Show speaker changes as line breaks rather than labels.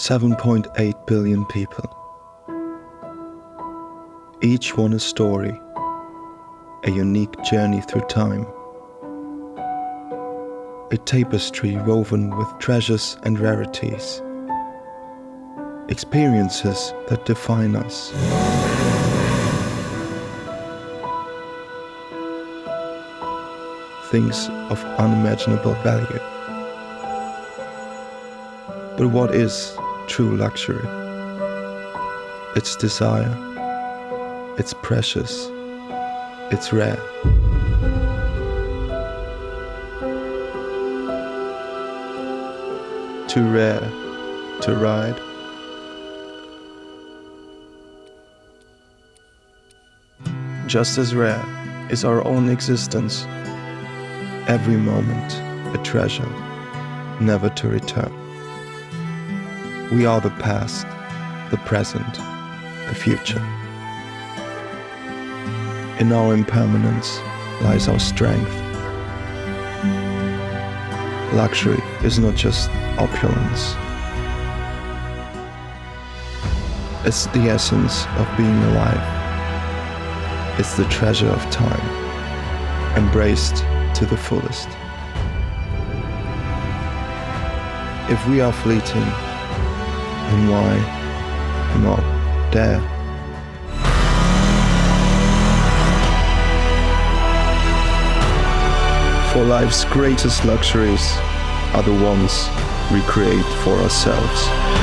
7.8 billion people. Each one a story, a unique journey through time. A tapestry woven with treasures and rarities. Experiences that define us. Things of unimaginable value. But what is true luxury? It's desire. It's precious. It's rare. Too rare to ride. Just as rare is our own existence. Every moment a treasure, never to return. We are the past, the present, the future. In our impermanence lies our strength. Luxury is not just opulence. It's the essence of being alive. It's the treasure of time, embraced to the fullest. If we are fleeting, then why not dare? For life's greatest luxuries are the ones we create for ourselves.